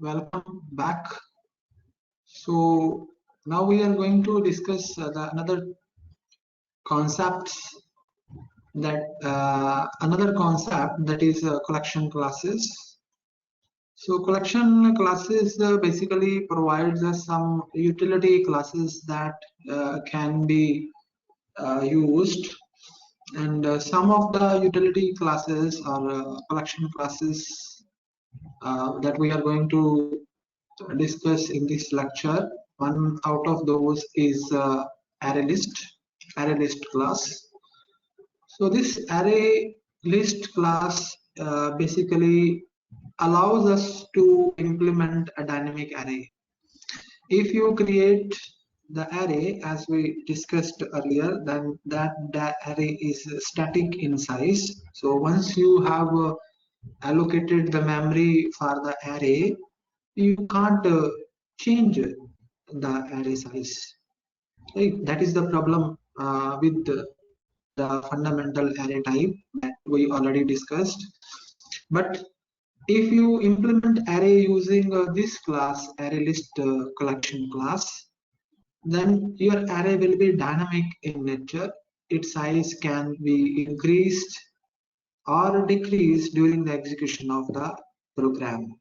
welcome back. So now we are going to discuss another concept that is collection classes. So collection classes basically provides us some utility classes that can be used, and some of the utility classes or collection classes that we are going to discuss in this lecture. One out of those is Arraylist class. So this Arraylist class basically allows us to implement a dynamic array. If you create the array as we discussed earlier, then that array is static in size. So once you have allocated the memory for the array, you can't change the array size. Right? That is the problem with the fundamental array type that we already discussed. But if you implement array using this class, Arraylist collection class, then your array will be dynamic in nature. Its size can be increased or decreased during the execution of the program.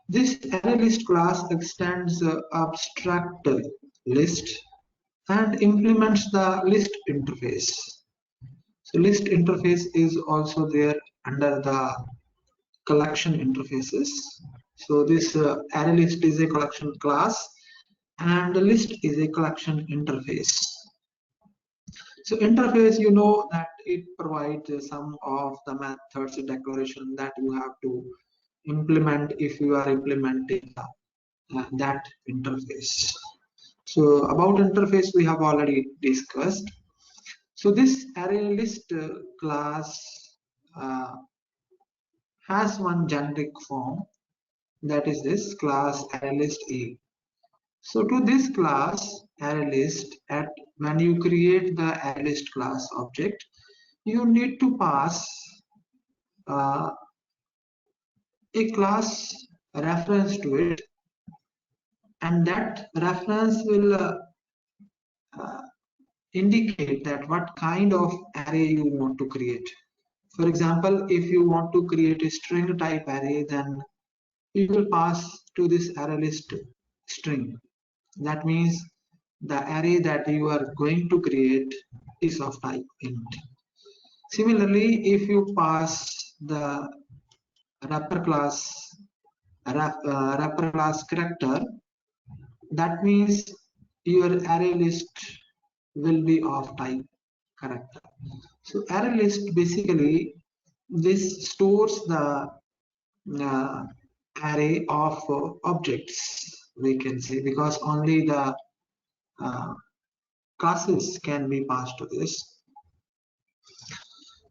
This Arraylist class extends the abstract list and implements the list interface. So list interface is also there under the collection interfaces. So this Arraylist is a collection class and the list is a collection interface. So interface, you know that it provides some of the methods declaration that you have to implement if you are implementing that interface. So about interface we have already discussed. So this Arraylist class has one generic form, that is this class Arraylist A. So to this class Arraylist, when you create the Arraylist class object, you need to pass a class reference to it, and that reference will indicate that what kind of array you want to create. For example, if you want to create a string type array, then you will pass to this Arraylist string. That means the array that you are going to create is of type int. Similarly, if you pass the wrapper class character, that means your array list will be of type character. So Arraylist basically this stores the array of objects, we can say, because only the classes can be passed to this.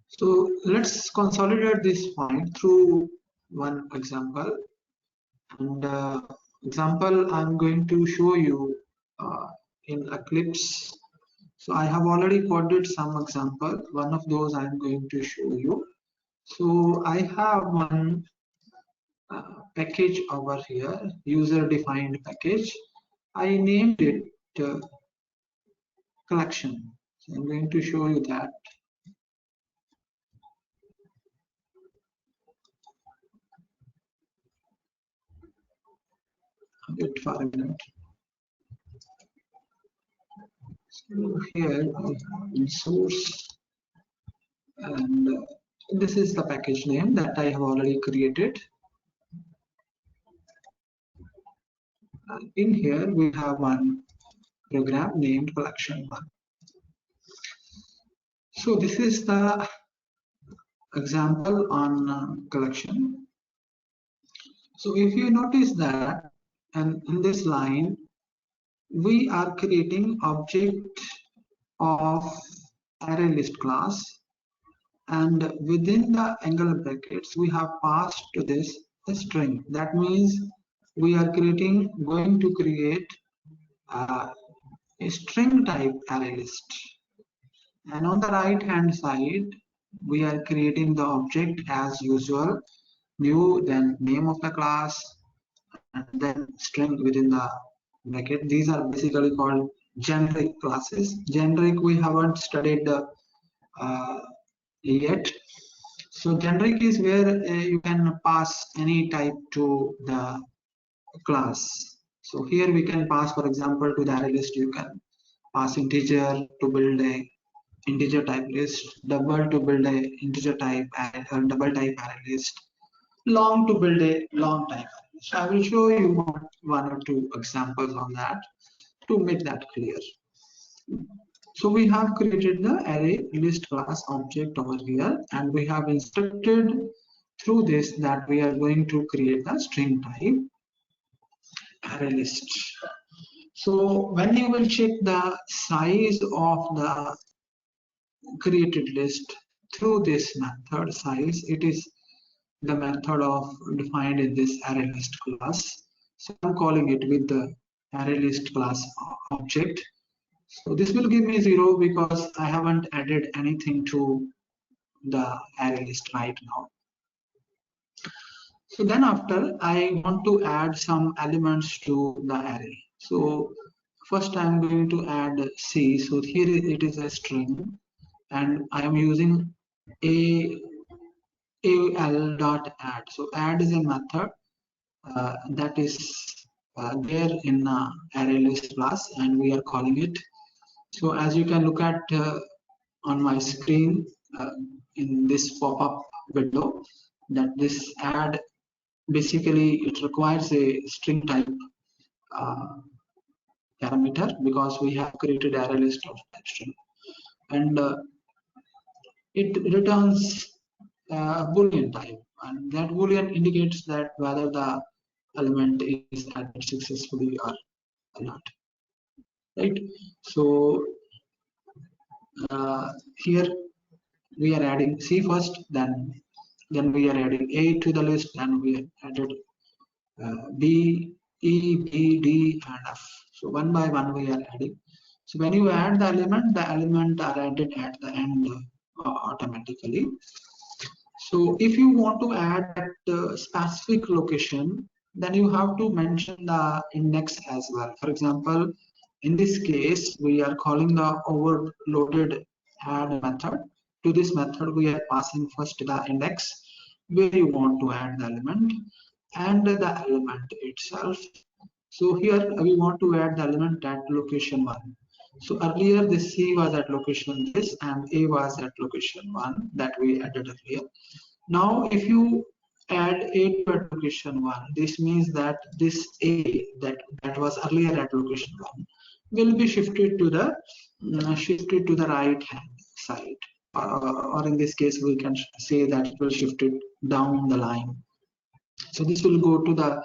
So let's consolidate this point through one example. And example I'm going to show you in Eclipse. So I have already coded some example. One of those I'm going to show you. So I have one package over here, user defined package. I named it collection. So I'm going to show you that. Wait for a minute. So here in source, and this is the package name that I have already created. In here we have one program named collection1. So this is the example on collection. So if you notice that, and in this line we are creating object of Arraylist class, and within the angle brackets we have passed to this a string. That means we are going to create a string type Arraylist, and on the right hand side we are creating the object as usual, new, then name of the class, and then string within the bracket. These are basically called generic classes. Generic we haven't studied uh, yet. So generic is where you can pass any type to the class. So here we can pass, for example, to the array list you can pass integer to build a integer type list, double to build a integer type double type array list, long to build a long type array list. So I will show you one or two examples on that to make that clear. So we have created the array list class object over here, and we have instructed through this that we are going to create the string type array list. So when you will check the size of the created list through this method size, it is the method of defined in this array list class. So I'm calling it with the array list class object. So this will give me 0 because I haven't added anything to the array list right now. So then after I want to add some elements to the array. So first I'm going to add C. So here it is a string, and I am using a al.add. So add is a method that is there in array list class, and we are calling it. So as you can look at on my screen in this pop-up window, that this add basically it requires a string type uh, parameter because we have created array list of that string, and it returns boolean type, and that boolean indicates that whether the element is added successfully or not, right? So here we are adding C first, then we are adding A to the list, and we added B, E, B, D, and F. So one by one we are adding. So when you add the element are added at the end automatically. So if you want to add at a specific location, then you have to mention the index as well. For example, in this case, we are calling the overloaded add method. To this method, we are passing first the index where you want to add the element and the element itself. So here we want to add the element at location 1. So earlier this C was at location this and A was at location 1 that we added earlier. Now if you add A to at location 1, this means that this A that was earlier at location 1 will be shifted to the right hand side, or in this case we can say that it will shift it down the line. So this will go to the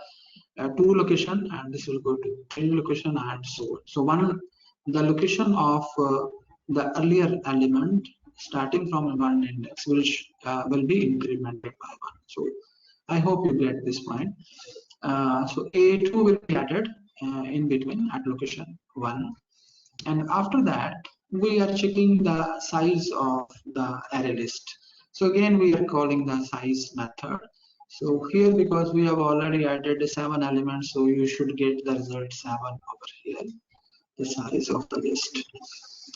2 location, and this will go to 3 location, and so on. So the location of the earlier element starting from one index will be incremented by 1. So I hope you get this point. So A2 will be added in between at location 1, and after that we are checking the size of the array list. So again we are calling the size method. So here, because we have already added 7 elements, so you should get the result 7 over here, the size of the list.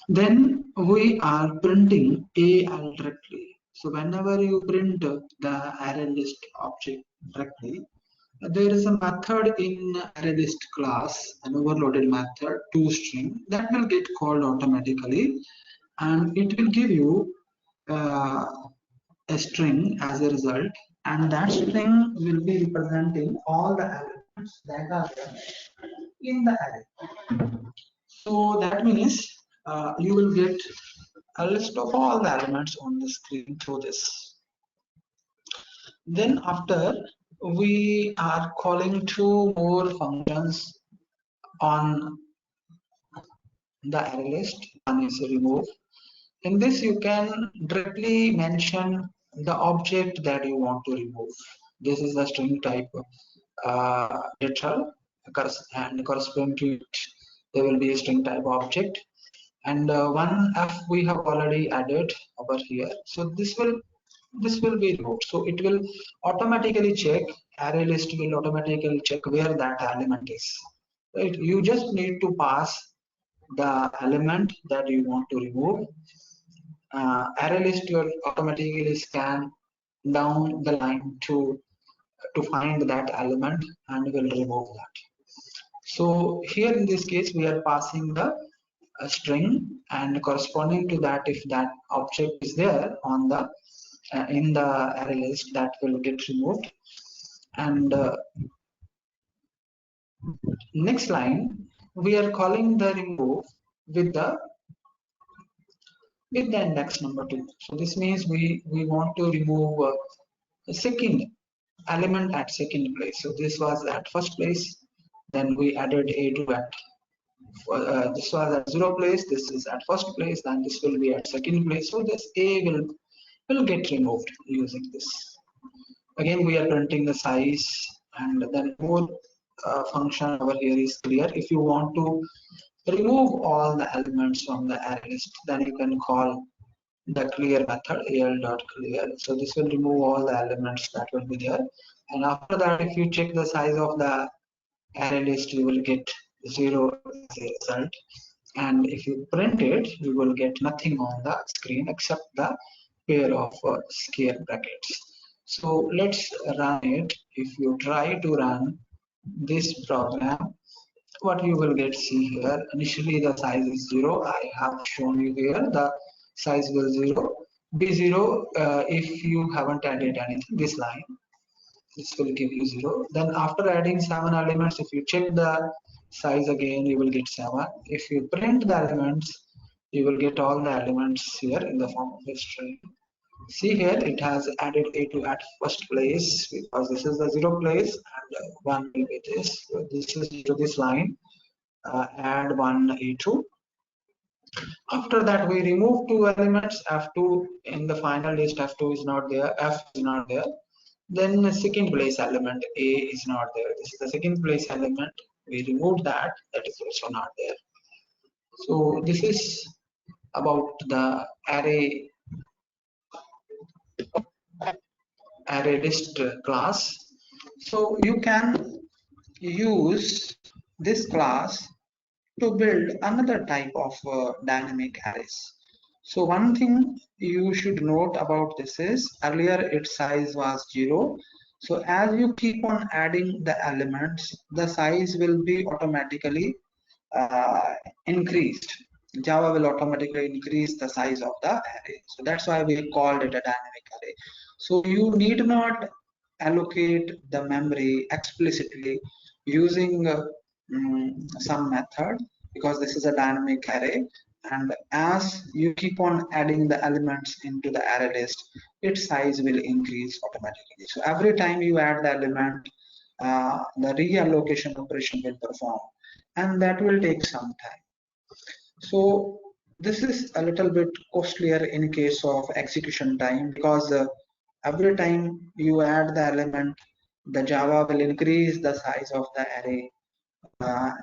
Then we are printing AL directly. So whenever you print the array list object directly, there is a method in ArrayList class, an overloaded method toString that will get called automatically, and it will give you uh, a string as a result, and that string will be representing all the elements that are there in the array. So that means you will get a list of all the elements on the screen through this. Then after, we are calling 2 more functions on the array list. One is remove. In this you can directly mention the object that you want to remove. This is the string type data, and corresponding to it there will be a string type object, and one F we have already added over here. So this will this will be removed. So it will automatically check, array list will automatically check where that element is. Right? You just need to pass the element that you want to remove. Arraylist will automatically scan down the line to find that element and will remove that. So here in this case we are passing the string, and corresponding to that, if that object is there on the in the array list, that will get removed. And next line we are calling the remove with the index number 2. So this means we want to remove a second element at second place. So this was at first place, then we added a2 at this was at 0 place, this is at first place, then this will be at second place. So this a will get removed using this. Again we are printing the size, and then more function over here is clear. If you want to remove all the elements from the array list, then you can call the clear method, al.clear. So this will remove all the elements that will be there. And after that, if you check the size of the array list, you will get 0 as a result. And if you print it, you will get nothing on the screen except the pair of square brackets. So let's run it. If you try to run this program, what you will get, see here, initially the size is 0. I have shown you here the size will 0 be 0 if you haven't added anything. This line, this will give you 0. Then after adding 7 elements, if you check the size again, you will get 7. If you print the elements, you will get all the elements here in the form of a string. See here, it has added a2 at first place because this is the 0 place, and 1 will be this. So this is to this line, add 1 a2. After that we remove 2 elements, f2 in the final list, f2 is not there, f is not there. Then the second place element a is not there. This is the second place element, we removed that, that is also not there. So this is about the array list class. So you can use this class to build another type of dynamic arrays. So one thing you should note about this is, earlier its size was 0. So as you keep on adding the elements, the size will be automatically increased. Java will automatically increase the size of the array. So that's why we called it a dynamic array. So you need not allocate the memory explicitly using some method, because this is a dynamic array, and as you keep on adding the elements into the array list, its size will increase automatically. So every time you add the element, the reallocation operation will perform, and that will take some time. So this is a little bit costlier in case of execution time, because every time you add the element, the Java will increase the size of the array,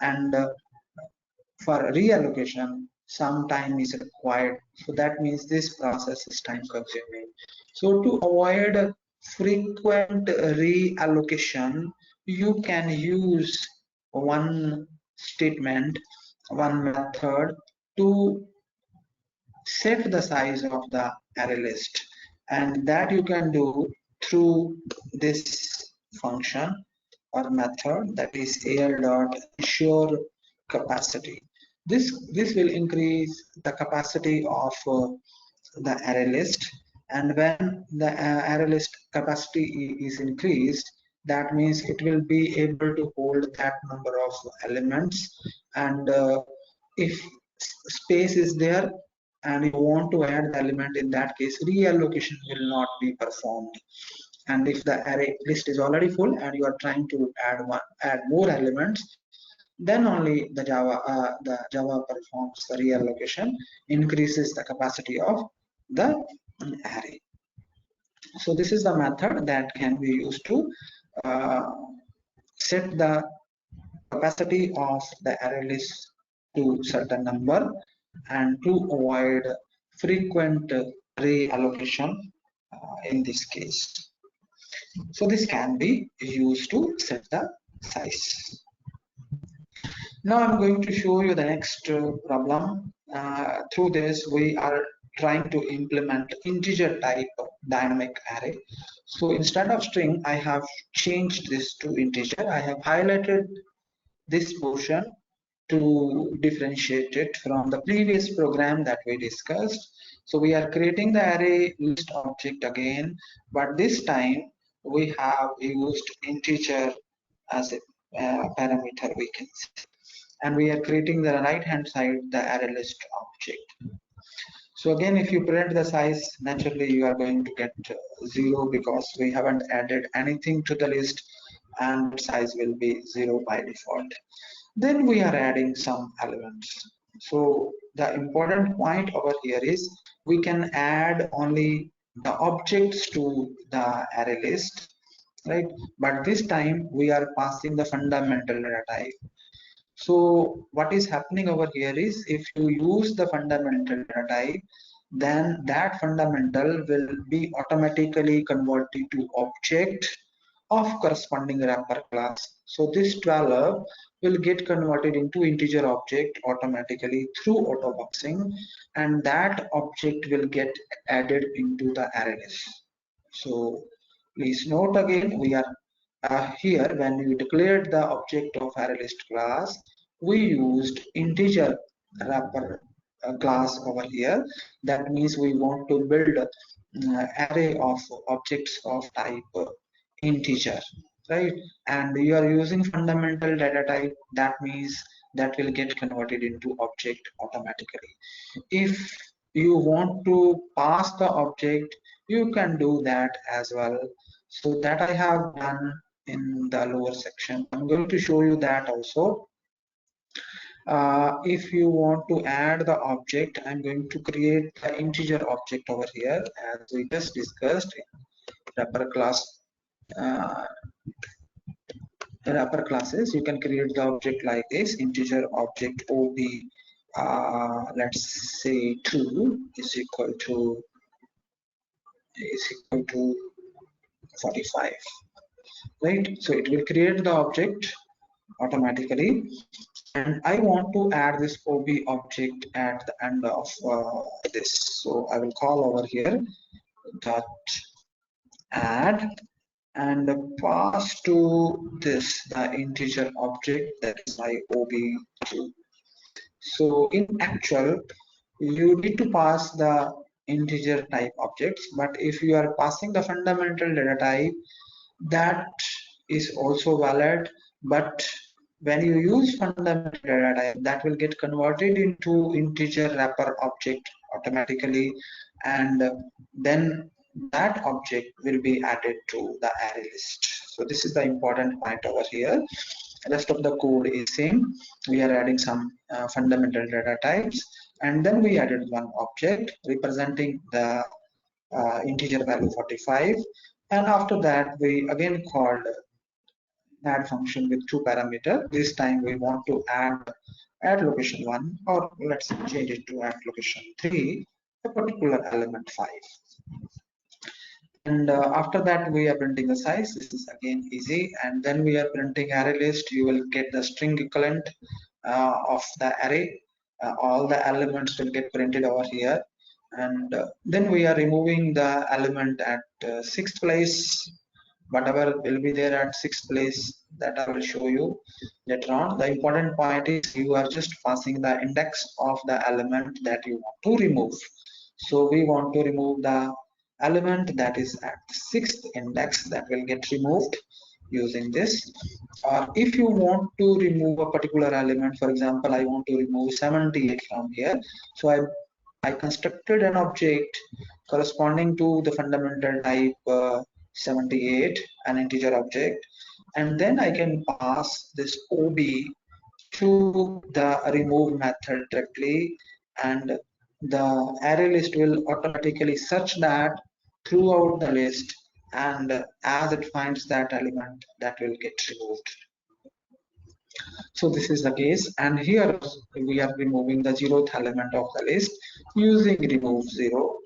and for reallocation some time is required. So that means this process is time consuming. So to avoid frequent reallocation, you can use one statement, one method to set the size of the array list, and that you can do through this function or method, that is al.ensure capacity. This will increase the capacity of the array list, and when the array list capacity is increased, that means it will be able to hold that number of elements. And if space is there and you want to add the element, in that case reallocation will not be performed. And if the array list is already full and you are trying to add more elements, then only the Java performs the reallocation, increases the capacity of the array. So this is the method that can be used to set the capacity of the array list to certain number, and to avoid frequent reallocation in this case. So this can be used to set the size. Now I'm going to show you the next problem. Through this we are trying to implement integer type dynamic array. So instead of string, I have changed this to integer. I have highlighted this portion to differentiate it from the previous program that we discussed. So we are creating the array list object again, but this time we have used integer as a parameter, we can say. And we are creating the right hand side the array list object. So again, if you print the size, naturally you are going to get 0 because we haven't added anything to the list, and size will be 0 by default. Then we are adding some elements. So the important point over here is we can add only the objects to the array list, right? But this time we are passing the fundamental data type. So what is happening over here is if you use the fundamental data type, then that fundamental will be automatically converted to object of corresponding wrapper class. So this 12 will get converted into integer object automatically through autoboxing, and that object will get added into the array list. So please note again, we are here when we declared the object of ArrayList class, we used integer wrapper class over here. That means we want to build array of objects of type integer, right? And you are using fundamental data type. That means that will get converted into object automatically. If you want to pass the object, you can do that as well. So that I have done in the lower section. I'm going to show you that also. If you want to add the object, I'm going to create the integer object over here as we just discussed in wrapper class. Wrapper classes, you can create the object like this: integer object ob, let's say 2 is equal to 45, right? So it will create the object automatically, and I want to add this ob object at the end of this. So I will call over here dot add and pass to this the integer object, that is my ob2. So in actual, you need to pass the integer type objects, but if you are passing the fundamental data type, that is also valid. But when you use fundamental data type, that will get converted into integer wrapper object automatically, and then that object will be added to the array list. So this is the important point over here. Rest of the code is same. We are adding some fundamental data types, and then we added one object representing the integer value 45, and after that we again called add function with two parameters. This time we want to add location 1, or let's change it to add location 3, a particular element 5. And after that we are printing the size. This is again easy, and then we are printing array list. You will get the string equivalent of the array. All the elements will get printed over here, and then we are removing the element at 6th place. Whatever will be there at 6th place, that I will show you later on. The important point is you are just passing the index of the element that you want to remove. So we want to remove the element that is at 6th index, that will get removed using this. Or if you want to remove a particular element, for example, I want to remove 78 from here, so I constructed an object corresponding to the fundamental type 78, an integer object, and then I can pass this ob to the remove method directly, and the array list will automatically search that throughout the list, and as it finds that element, that will get removed. So this is the case, and here we are removing the 0th element of the list using remove 0.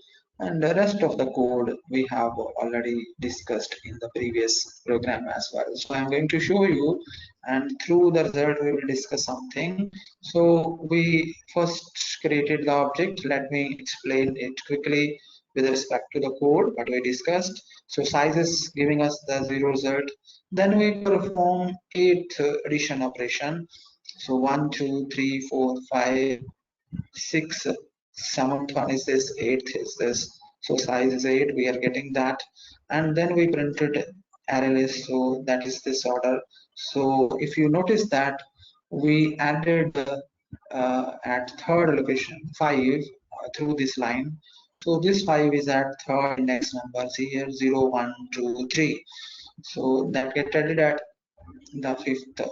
and the rest of the code we have already discussed in the previous program as well. So I'm going to show you, and through the result we will discuss something. So we first created the object. Let me explain it quickly with respect to the code what we discussed. So size is giving us the 0 result. Then we perform 8th addition operation. So 1 2 3 4 5 6, 7th one is this, 8th is this. So size is 8, we are getting that. And then we printed array list, so that is this order. So if you notice that we added at third location 5 through this line. So this 5 is at third index numbers here, 0 1 2 3. So that get added at the 5th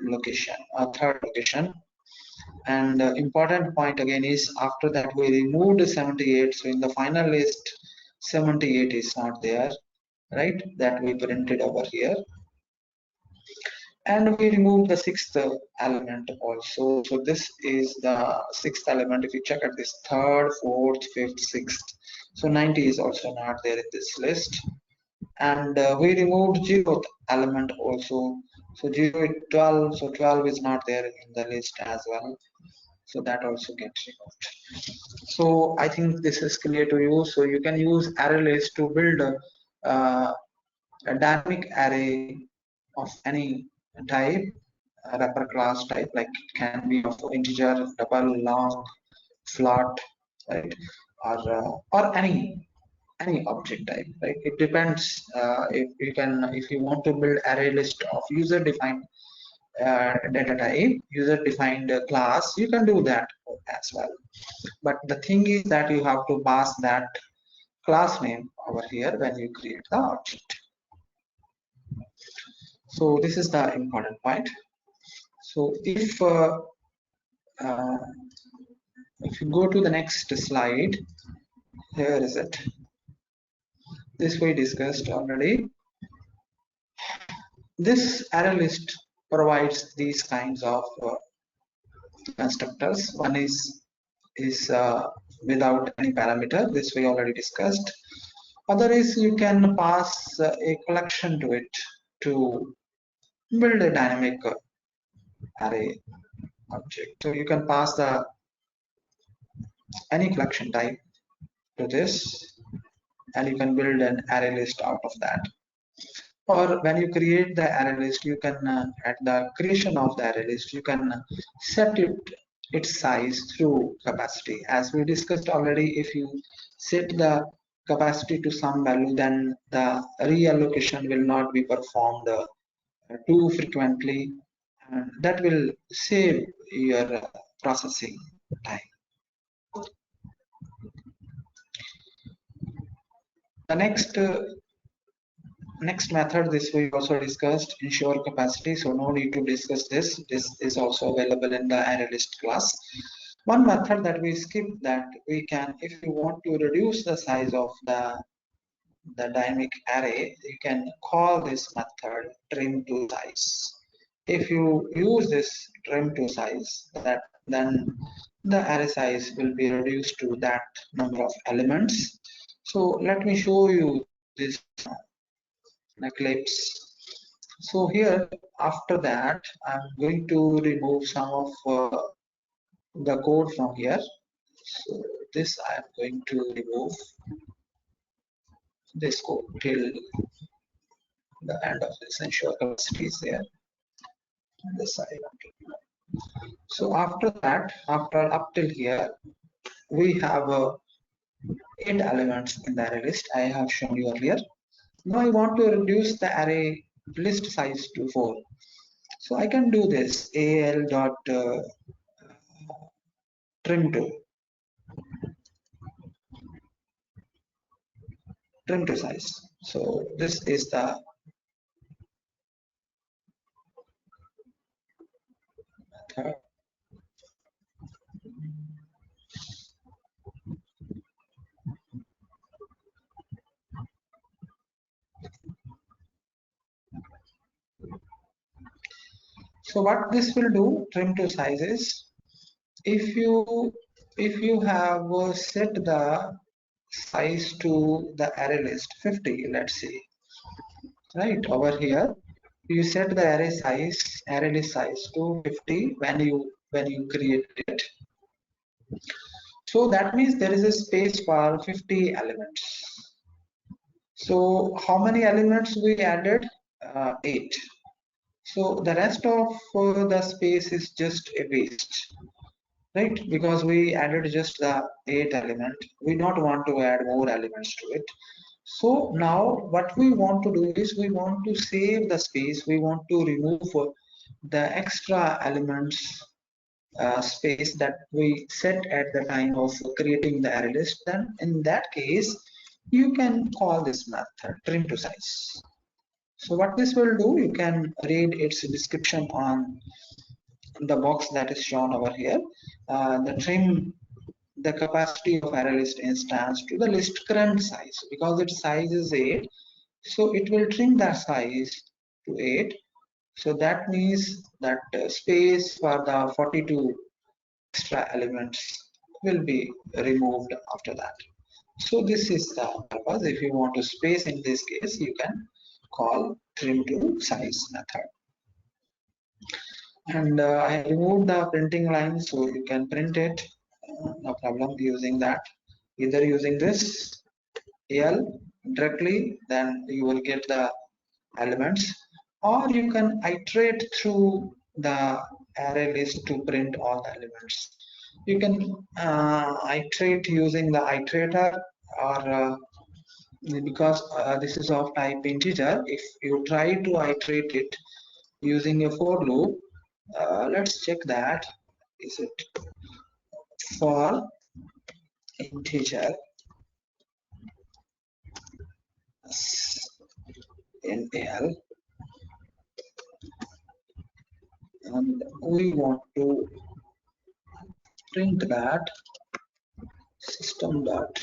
location or third location. And important point again is, after that we removed 78. So in the final list 78 is not there, right? That we printed over here. And we removed the 6th element also. So this is the 6th element. If you check at this, third, fourth, fifth, sixth, so 90 is also not there in this list. And we removed 0th element also. So 0 is 12, so 12 is not there in the list as well. So that also gets removed. So I think this is clear to you. So you can use Arraylist to build a dynamic array of any type, wrapper class type, like it can be of integer, double, long, float, right, or any object type, right? It depends. If you want to build array list of user defined data type, user defined class, you can do that as well. But the thing is that you have to pass that class name over here when you create the object. So this is the important point. So uh, if you go to the next slide, here is it. This we discussed already. This array list provides these kinds of constructors. One is without any parameter. This we already discussed. Other is you can pass a collection to it to build a dynamic array object. So you can pass the any collection type to this, and you can build an array list out of that. Or when you create the array list, you can at the creation of the array list, you can set its size through capacity. As we discussed already, if you set the capacity to some value, then the reallocation will not be performed too frequently, and that will save your processing time. The next method, this we also discussed, ensure capacity. So no need to discuss this. This is also available in the Arraylist class. One method that we skip, that we can, if you want to reduce the size of the dynamic array, you can call this method trim to size. If you use this trim to size, then the array size will be reduced to that number of elements. So let me show you this Eclipse. So here, after that, I'm going to remove some of the code from here. So this I'm going to remove this code till the end of this. Ensure capacity is there. And this I want to remove. So after that, after up till here, we have 8 elements in the array list. I have shown you earlier. Now I want to reduce the array list size to 4. So I can do this al dot trim to size. So this is the method. So what this will do, trim to size, is if you have set the size to the array list 50. Let's see. Right over here, you set the array list size to 50 when you create it. So that means there is a space for 50 elements. So how many elements we added? 8. So the rest of the space is just a waste, right? Because we added just the 8 element. We don't want to add more elements to it. So now what we want to do is we want to save the space. We want to remove the extra elements space that we set at the time of creating the array list. Then in that case, you can call this method trim to size. So what this will do, you can read its description on the box that is shown over here. The trim the capacity of Arraylist instance to the list current size, because its size is 8, so it will trim the size to 8. So that means that space for the 42 extra elements will be removed after that. So this is the purpose. If you want to space in this case, you can call trim to size method. And I removed the printing line, so you can print it, no problem, using that. Either using this L directly, then you will get the elements, or you can iterate through the array list to print all the elements. You can iterate using the iterator, or because this is of type integer, if you try to iterate it using a for loop, let's check that. Is it for integer in L, and we want to print that system dot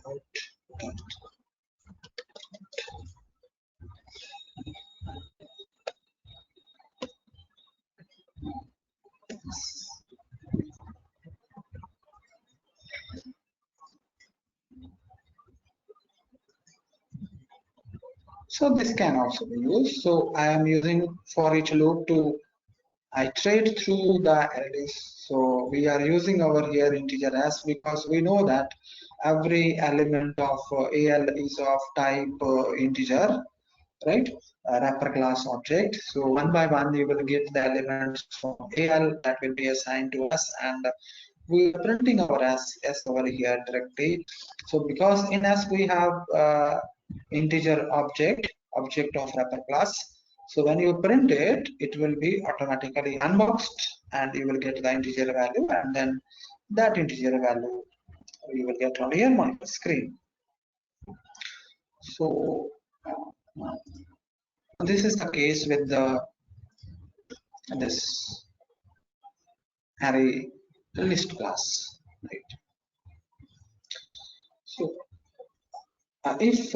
out. So this can also be used. So I am using for each loop to iterate through the arrays. So we are using over here integer s because we know that every element of AL is of type integer, right? A wrapper class object. So one by one you will get the elements from AL that will be assigned to us, and we are printing our s over here directly. So because in s we have integer object of wrapper class. So when you print it, it will be automatically unboxed, and you will get the integer value, and then that integer value you will get on your monitor screen. So this is the case with the this array list class, right? So if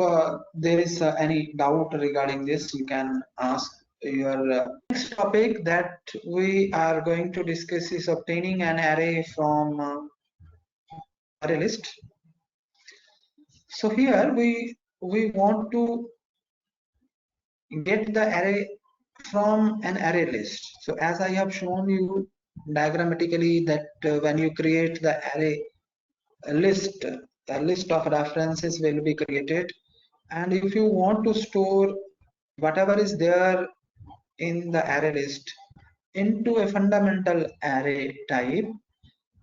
there is any doubt regarding this, you can ask your next topic that we are going to discuss is obtaining an array from array list. So here we want to get the array from an array list. So as I have shown you diagrammatically that when you create the array list, a list of references will be created, and if you want to store whatever is there in the array list into a fundamental array type,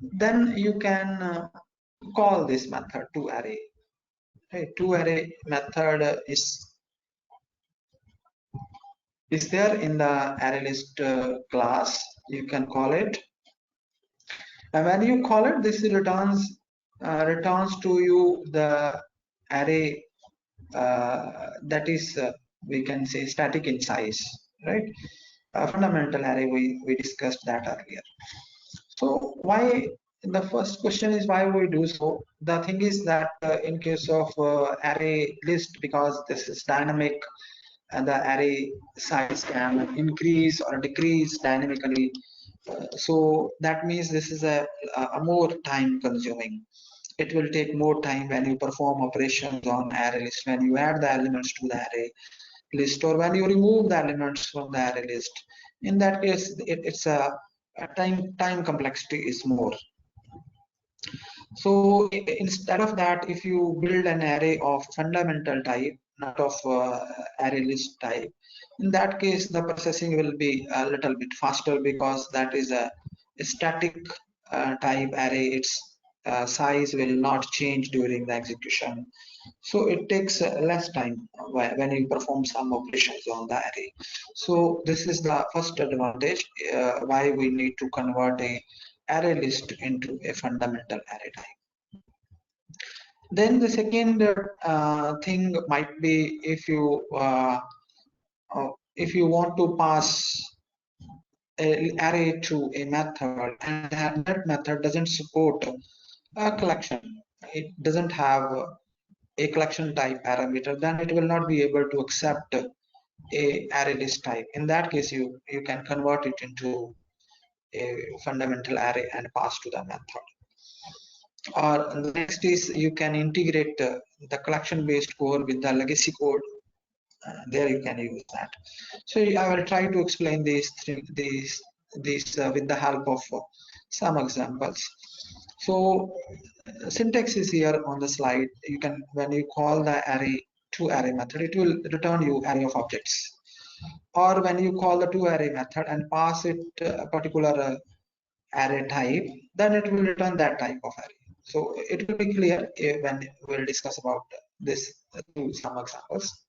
then you can call this method toArray. Okay, toArray method is there in the ArrayList class. You can call it, and when you call it, this returns to you the array that is we can say static in size, right? Fundamental array, we discussed that earlier. So why, the first question is why we do so. The thing is that in case of array list, because this is dynamic, and the array size can increase or decrease dynamically, so that means this is a more time consuming. it will take more time when you perform operations on array list, when you add the elements to the array list, or when you remove the elements from the array list. In that case, it's a time complexity is more. So instead of that, if you build an array of fundamental type, not of array list type, in that case the processing will be a little bit faster, because that is a static type array. Its size will not change during the execution, so it takes less time when you perform some operations on the array. So this is the first advantage, why we need to convert a array list into a fundamental array type. Then the second thing might be, if you want to pass an array to a method, and that method doesn't support a collection, it doesn't have a collection type parameter, then it will not be able to accept a array list type. In that case, you can convert it into a fundamental array and pass to the method. Or the next is, you can integrate the collection based code with the legacy code. There you can use that. So I will try to explain these with the help of some examples. So syntax is here on the slide. You can, when you call the array to array method, it will return you array of objects. Or when you call the to array method and pass it a particular array type, then it will return that type of array. So it will be clear when we'll discuss about this through some examples.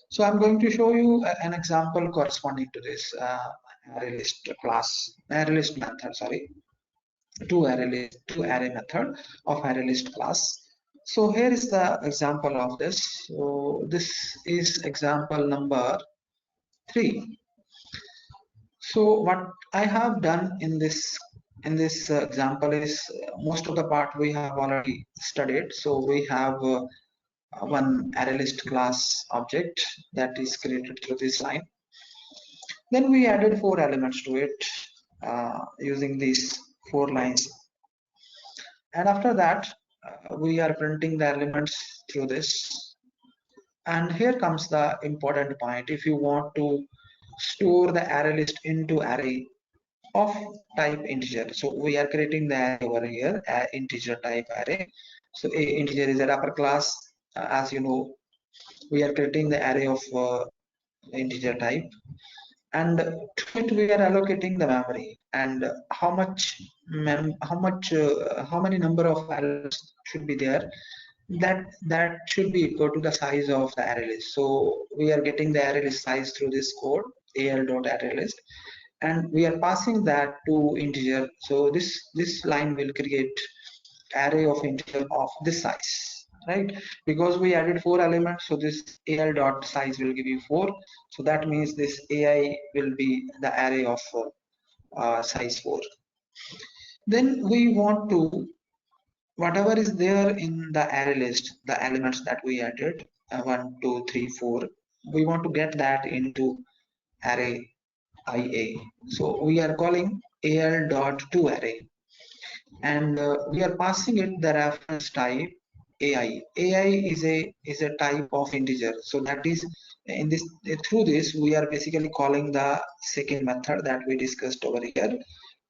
So I'm going to show you an example corresponding to this ArrayList class, ArrayList method, sorry, to array method of ArrayList class. So here is the example of this. So this is example number 3. So what I have done in this example is, most of the part we have already studied. So we have one ArrayList class object that is created through this line. Then we added 4 elements to it using these 4 lines. And after that, we are printing the elements through this. And here comes the important point. If you want to store the array list into array of type integer, so we are creating the array over here, integer type array. So a integer is a wrapper class. As you know, we are creating the array of integer type, and to it we are allocating the memory, and how many number of elements should be there, that should be equal to the size of the array list. So we are getting the array list size through this code, al.arraylist, and we are passing that to integer. So this line will create array of integer of this size, right? Because we added 4 elements, so this al dot size will give you 4. So that means this ai will be the array of size 4. Then we want to, whatever is there in the array list, the elements that we added, 1 2 3 4, we want to get that into array ia. So we are calling al dot to array, and we are passing it the reference type ai. Ai is a type of integer, so that is, in this, through this we are basically calling the second method that we discussed over here,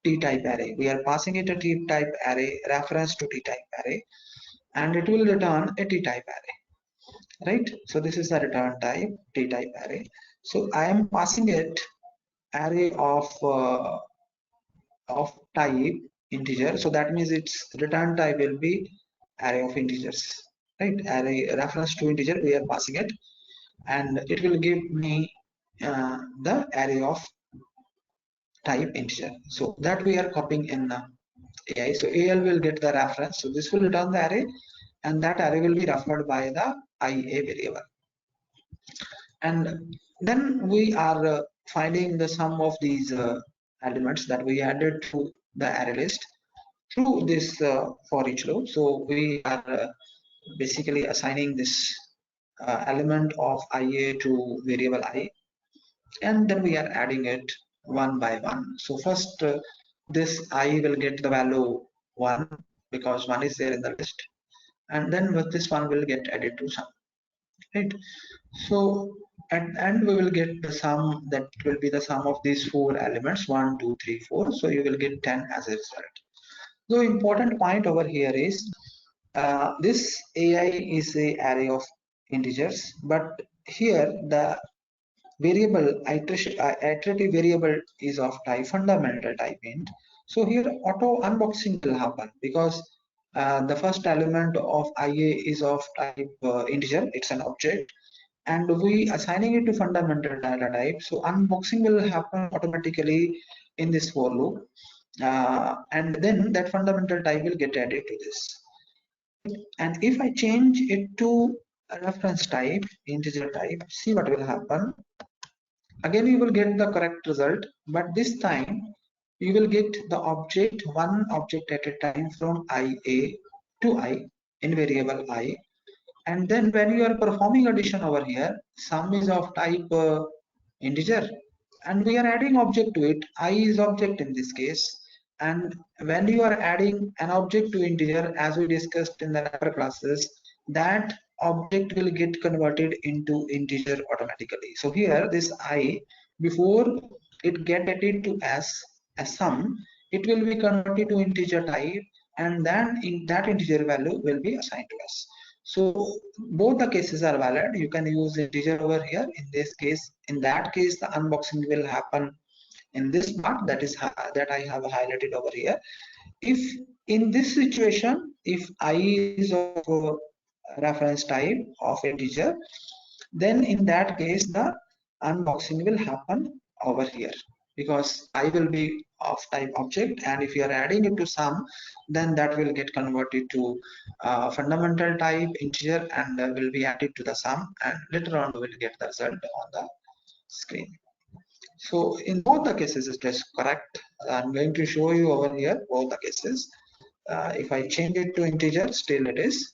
t type array. We are passing it a t type array, reference to t type array, and it will return a t type array, right? So this is the return type, t type array. So I am passing it array of type integer, so that means its return type will be array of integers, right? Array reference to integer we are passing it, and it will give me the array of type integer, so that we are copying in ai. So al will get the reference, so this will return the array, and that array will be referred by the ia variable. And then we are finding the sum of these elements that we added to the array list through this for each loop. So we are basically assigning this element of ia to variable I, and then we are adding it one by one. So first this I will get the value 1, because one is there in the list, and then with this one will get added to sum, right? So at the end we will get the sum, that will be the sum of these four elements, 1 2 3 4. So you will get 10 as a result. So important point over here is this AI is a array of integers, but here the variable iterative variable is of type fundamental type int. So here auto unboxing will happen because the first element of IA is of type integer, it's an object, and we assigning it to fundamental data type. So unboxing will happen automatically in this for loop, and then that fundamental type will get added to this. And if I change it to a reference type, integer type, see what will happen. Again you will get the correct result, but this time you will get the object, one object at a time, from IA to I in variable I. And then when you are performing addition over here, sum is of type integer, and we are adding object to it. I is object in this case, and when you are adding an object to integer, as we discussed in the upper classes, that object will get converted into integer automatically. So here this I, before it get added to as sum, it will be converted to integer type, and then in that integer value will be assigned to us. So both the cases are valid. You can use integer over here. In this case, in that case, the unboxing will happen in this part, that is that I have highlighted over here. If in this situation, if I is of reference type of integer, then in that case the unboxing will happen over here, because I will be of type object, and if you are adding it to sum, then that will get converted to fundamental type integer, and will be added to the sum, and later on we will get the result on the screen. So in both the cases it is correct. I'm going to show you over here both the cases. If I change it to integer, still it is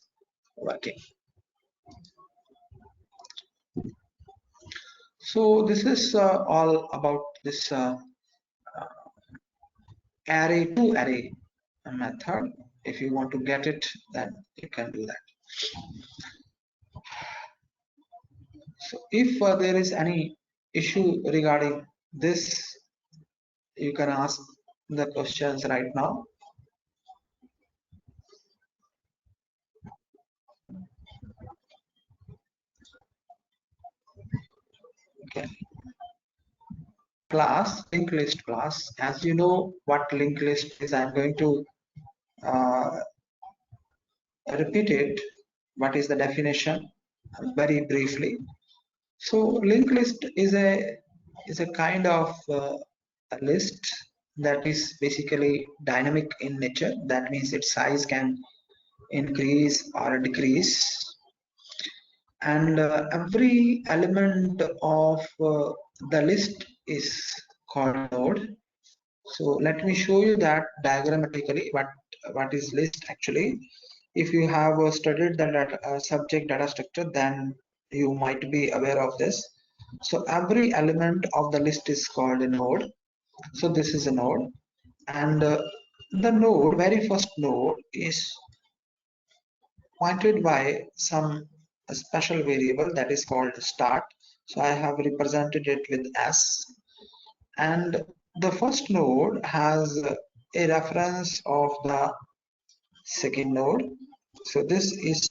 working. So this is all about this array to array method. If you want to get it, then you can do that. So if there is any issue regarding this, you can ask the questions right now. Okay. Class, linked list class. As you know what linked list is, I'm going to repeat it. What is the definition? Very briefly. So linked list is a kind of a list that is basically dynamic in nature. That means its size can increase or decrease, and every element of the list is called node. So let me show you that diagrammatically what is list actually. If you have studied the subject data structure, then you might be aware of this. So every element of the list is called a node. So this is a node, and the node, very first node, is pointed by some special variable that is called start. So I have represented it with S, and the first node has a reference of the second node. So this is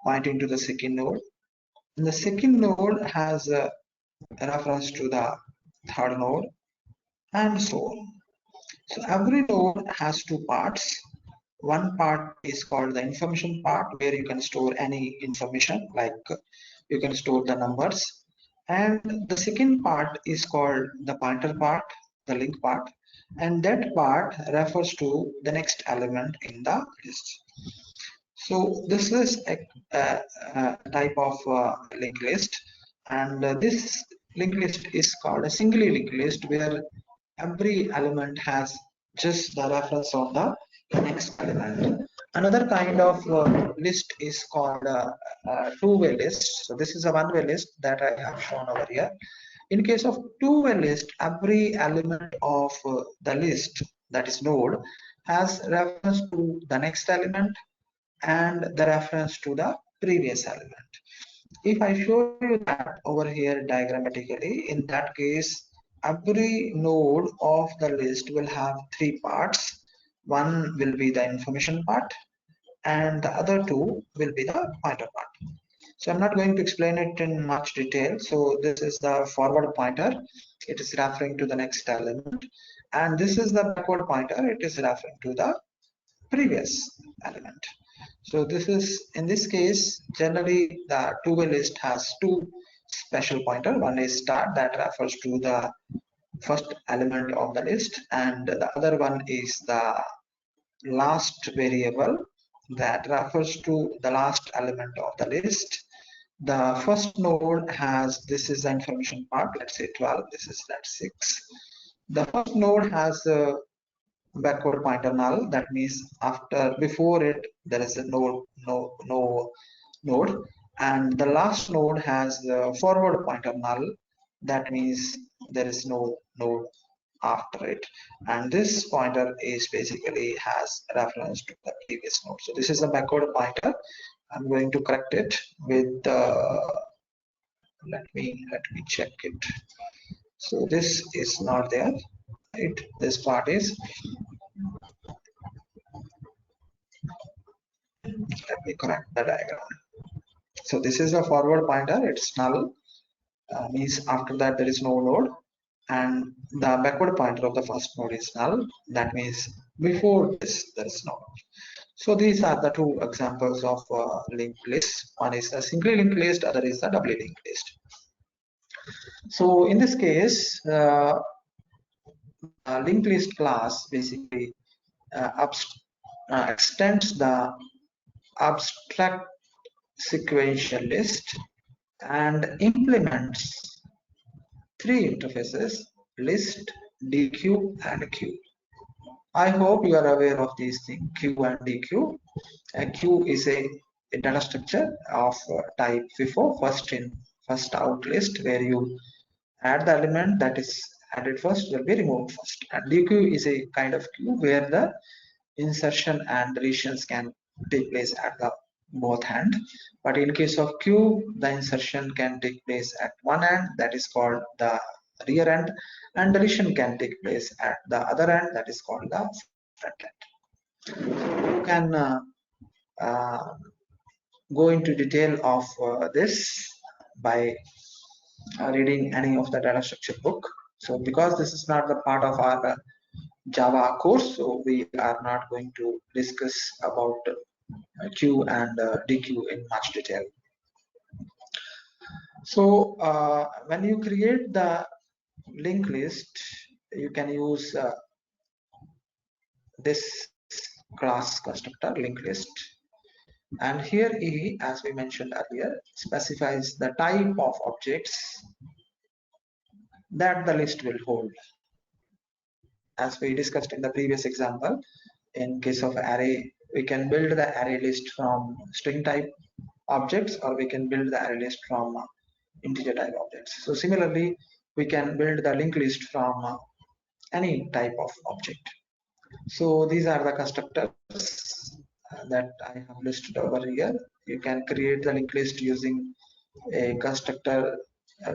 pointing to the second node, and the second node has a reference to the third node, and so on. So every node has two parts. One part is called the information part, where you can store any information, like you can store the numbers, and the second part is called the pointer part, the link part, and that part refers to the next element in the list. So this is a type of linked list, and this linked list is called a singly linked list, where every element has just the reference of the next element. Another kind of list is called two-way list. So this is a one-way list that I have shown over here. In case of two-way list, every element of the list, that is node, has reference to the next element and the reference to the previous element. If I show you that over here diagrammatically, in that case, every node of the list will have three parts. One will be the information part, and the other two will be the pointer part. So I'm not going to explain it in much detail. So this is the forward pointer. It is referring to the next element. And this is the backward pointer. It is referring to the previous element. So this is, in this case, generally the two-way list has two special pointer. One is start, that refers to the first element of the list, and the other one is the last variable that refers to the last element of the list. The first node has, this is the information part, let's say 12, this is that 6. The first node has a backward pointer null, that means after, before it there is a no node, and the last node has the forward pointer null, that means there is no node after it, and this pointer is basically has reference to the previous node. So this is a backward pointer. I'm going to correct it with let me check it. So this is not there, right? This part is, let me correct the diagram. So this is a forward pointer, it's null, means after that there is no node, and the backward pointer of the first node is null, that means before this there is no node. So these are the two examples of linked list. One is the singly linked list, other is the doubly linked list. So in this case, linked list class basically extends the abstract sequential list and implements three interfaces: list, DQ, and queue. I hope you are aware of these things, queue and DQ. A queue is a data structure of type FIFO, first in, first out list, where you add the element that is added first will be removed first. And DQ is a kind of queue where the insertion and deletions can take place at the both hand. But in case of queue, the insertion can take place at one end, that is called the rear end, and deletion can take place at the other end, that is called the front end. So you can uh, go into detail of this by reading any of the data structure book. So because this is not the part of our Java course, so we are not going to discuss about queue and DQ in much detail. So when you create the linked list, you can use this class constructor linked list, and here E, as we mentioned earlier, specifies the type of objects that the list will hold. As we discussed in the previous example, in case of array, we can build the array list from string type objects, or we can build the array list from integer type objects. So similarly, we can build the linked list from any type of object. So these are the constructors that I have listed over here. You can create the linked list using a constructor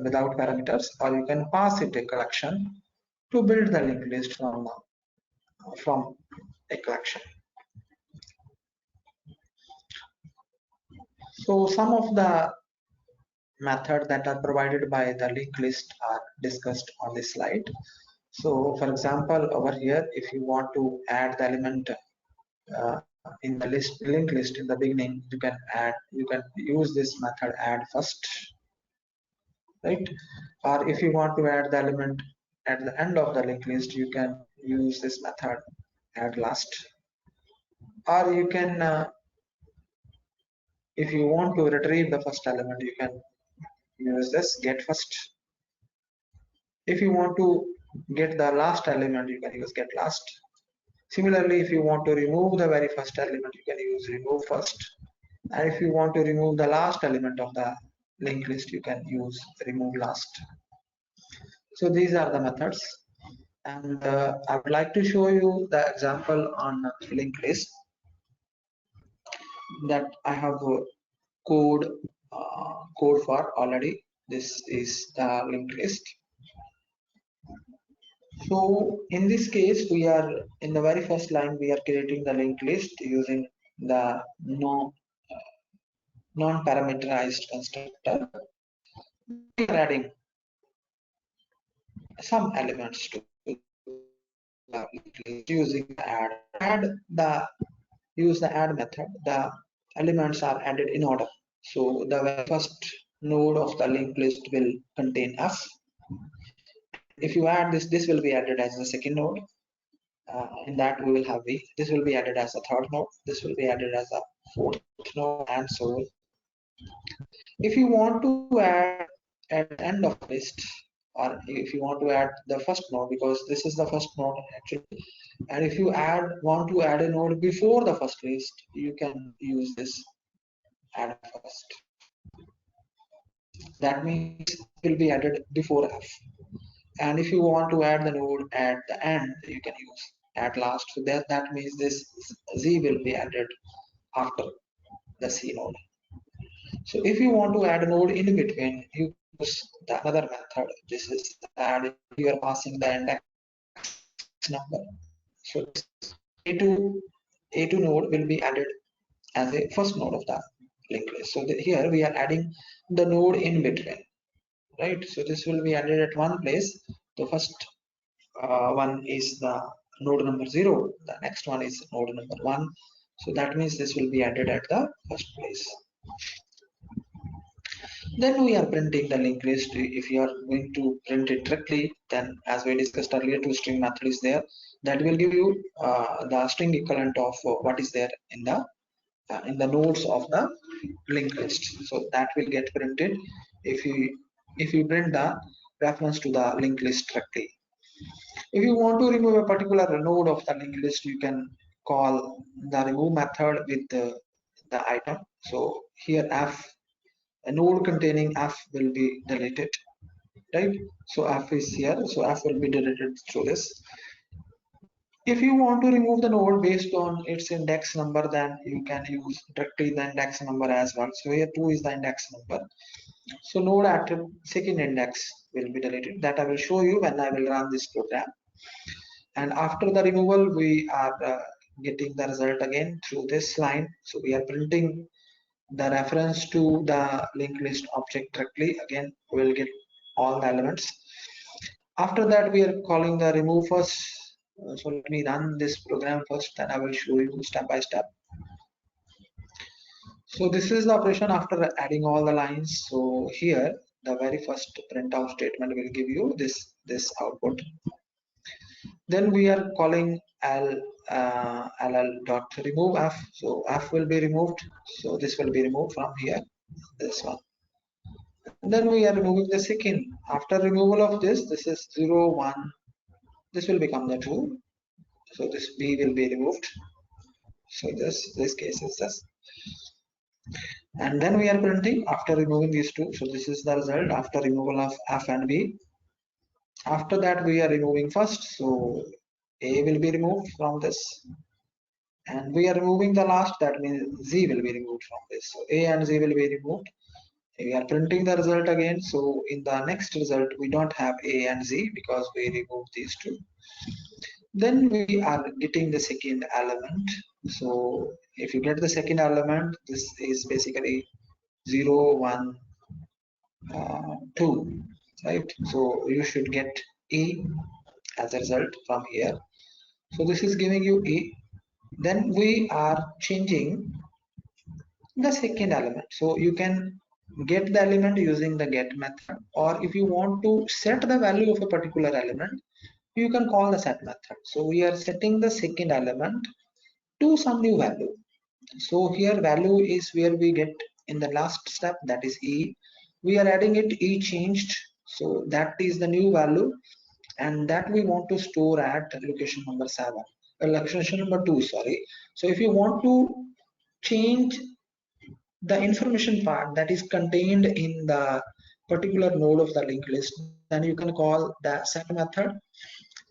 without parameters, or you can pass it a collection to build the linked list from a collection. So some of the methods that are provided by the linked list are discussed on this slide. So for example, over here, if you want to add the element in the linked list in the beginning, you can use this method add first, right? Or if you want to add the element at the end of the linked list, you can use this method add last. Or you can if you want to retrieve the first element, you can use this get first. If you want to get the last element, you can use get last. Similarly, if you want to remove the very first element, you can use remove first. And if you want to remove the last element of the linked list, you can use remove last. So these are the methods. And I would like to show you the example on linked list that I have code code for already. This is the linked list. So in this case, we are in the very first line, we are creating the linked list using the non-parameterized constructor. Then we are adding some elements to the linked list using the add. Use the add method. The elements are added in order. So the very first node of the linked list will contain F. If you add this, this will be added as the second node. In that we will have V. This will be added as a third node. This will be added as a fourth node, and so on. If you want to add at the end of the list, or if you want to add the first node, because this is the first node actually, and if you want to add a node before the first list, you can use this add first. That means it will be added before F. And if you want to add the node at the end, you can use at last. So that means this Z will be added after the C node. So if you want to add a node in between, you use the another method. This is add. You are passing the index number. So this A2 node will be added as a first node of the linked list. So here we are adding the node in between, right? So this will be added at one place. The first one is the node number 0. The next one is node number 1. So that means this will be added at the first place. Then we are printing the linked list. If you are going to print it directly, then as we discussed earlier, toString method is there. That will give you the string equivalent of what is there in the nodes of the linked list. So that will get printed if you print the reference to the linked list directly. If you want to remove a particular node of the linked list, you can call the remove method with the item. So here F, a node containing F will be deleted, right? So F is here, so F will be deleted through this. If you want to remove the node based on its index number, then you can use directly the index number as well. So here 2 is the index number. So node at second index will be deleted. That I will show you when I will run this program. And after the removal, we are getting the result again through this line. So we are printing the reference to the linked list object directly. Again, we will get all the elements. After that, we are calling the remove first. So let me run this program first, then I will show you step by step. So this is the operation after adding all the lines. So here, the very first printout statement will give you this output. Then we are calling ll dot remove f. So f will be removed. So this will be removed from here, this one. And then we are removing the second. After removal of this is 0, 1. This will become the 2. So this b will be removed. So this case is this. And then we are printing after removing these two. So this is the result after removal of f and b. After that we are removing first. So a will be removed from this. And we are removing the last, that means z will be removed from this. So a and z will be removed. We are printing the result again. So in the next result, we don't have a and z because we removed these two. Then we are getting the second element. So if you get the second element, this is basically 0, 1, 2, right? So you should get E as a result from here. So this is giving you E. Then we are changing the second element. So you can get the element using the get method, or if you want to set the value of a particular element, you can call the set method. So we are setting the second element to some new value. So here value is where we get in the last step, that is E. We are adding it E changed. So that is the new value, and that we want to store at location number 7. Location number 2, sorry. So if you want to change the information part that is contained in the particular node of the linked list, then you can call the set method.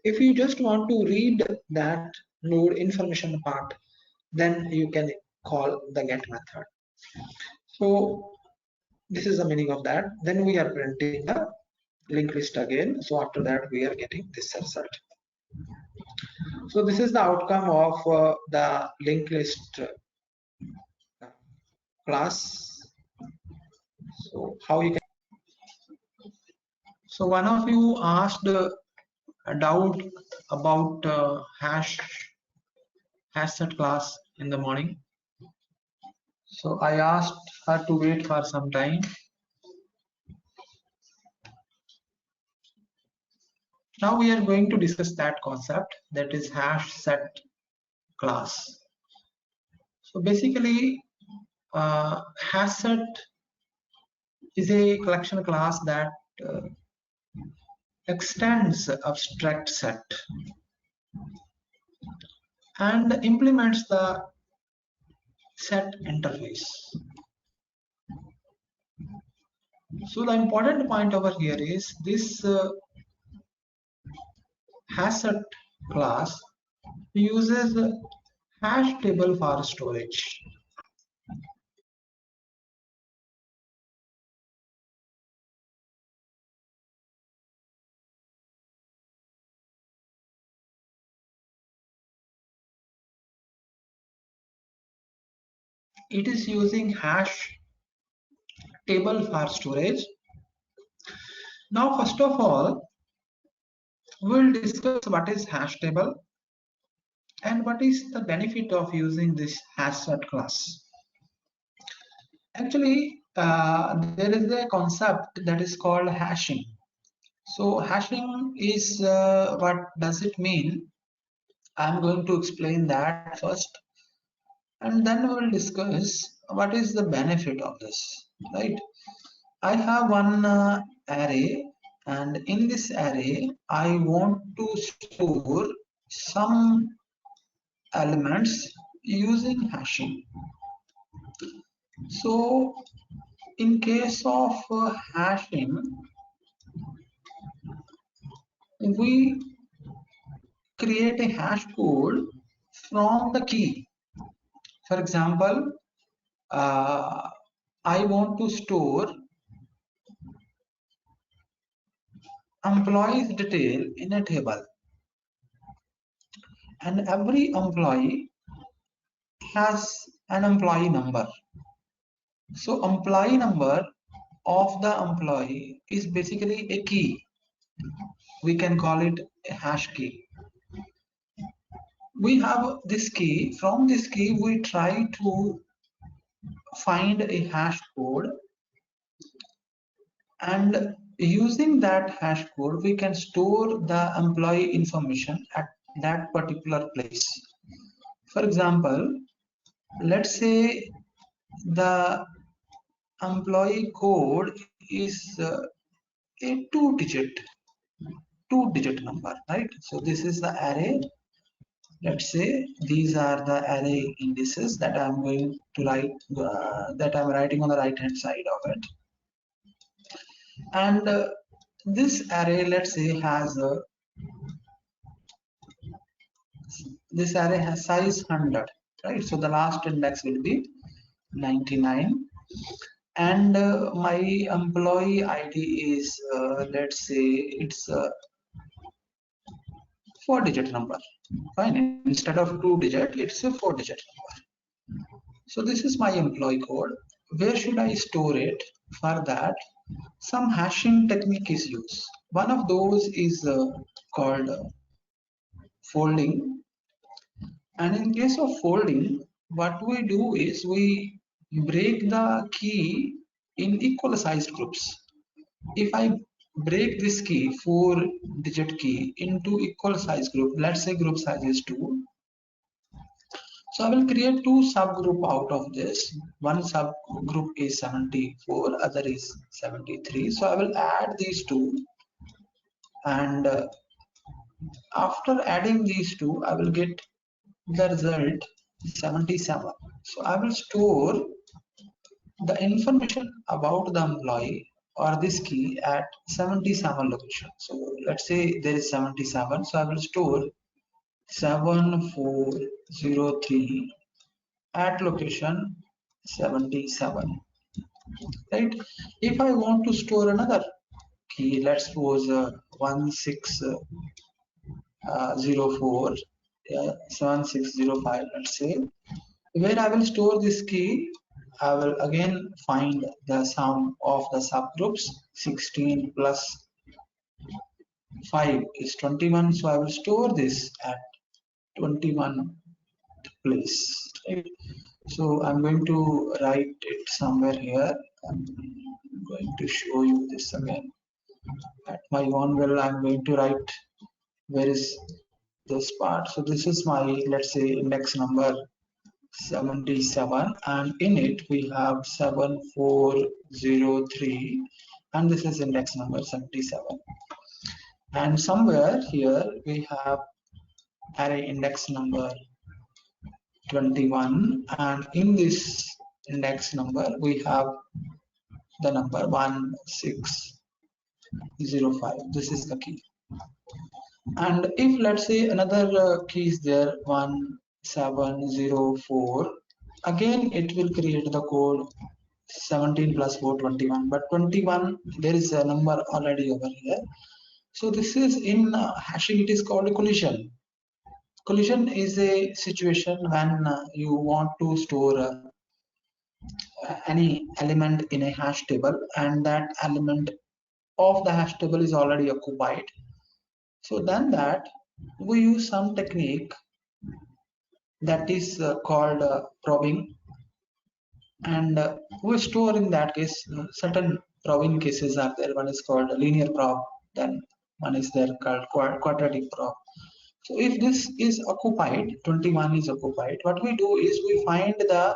If you just want to read that node information part, then you can call the get method. So this is the meaning of that. Then we are printing the linked list again. So after that we are getting this result. So this is the outcome of the linked list class. So how you can. So one of you asked a doubt about hash set class in the morning. So I asked her to wait for some time. Now we are going to discuss that concept, that is hash set class. So basically hash set is a collection class that extends abstract set and implements the set interface. So the important point over here is this hash set class uses hash table for storage. It is using hash table for storage. Now first of all, we'll discuss what is hash table and what is the benefit of using this hash set class. Actually, there is a concept that is called hashing. So hashing is what does it mean? I'm going to explain that first, and then we will discuss what is the benefit of this, right? I have one array, and in this array I want to store some elements using hashing. So in case of hashing, we create a hash code from the key. For example, I want to store employees detail in a table, and every employee has an employee number. So employee number of the employee is basically a key. We can call it a hash key. We have this key. From this key we try to find a hash code, and using that hash code we can store the employee information at that particular place. For example, let's say the employee code is a two-digit number, right? So this is the array. Let's say these are the array indices that I'm going to write, that I'm writing on the right hand side of it. And this array, let's say, has this array has size 100, right? So the last index will be 99, and my employee ID is let's say it's a 4-digit number. Fine, instead of 2-digit, it's a 4-digit number. So this is my employee code. Where should I store it? For that, some hashing technique is used. One of those is called folding. And in case of folding, what we do is we break the key in equal sized groups. If I break this key, 4-digit key, into equal size group, let's say group size is 2. So I will create two subgroup out of this. One subgroup is 74, other is 73. So I will add these two, and after adding these two, I will get the result 77. So I will store the information about the employee or this key at 77 location. So let's say there is 77, so I will store 7403 at location 77, right? If I want to store another key, let's suppose 1604, 7605, let's say, where I will store this key, I will again find the sum of the subgroups. 16 plus 5 is 21, so I will store this at 21 place, right? So I'm going to write it somewhere here. I'm going to show you this again at my own will. I'm going to write where is this part. So this is my, let's say, index number 77, and in it we have 7403, and this is index number 77. And somewhere here we have array index number 21, and in this index number we have the number 1605. This is the key. And if let's say another key is there, 1704, again it will create the code 17 plus 4, 21, but 21 there is a number already over here. So this is in hashing, it is called a collision. Collision is a situation when you want to store any element in a hash table, and that element of the hash table is already occupied. So then that we use some technique that is called probing, and we store in that case certain probing cases are there. One is called linear prob, then one is there called quadratic prob. So if this is occupied, 21 is occupied, what we do is we find the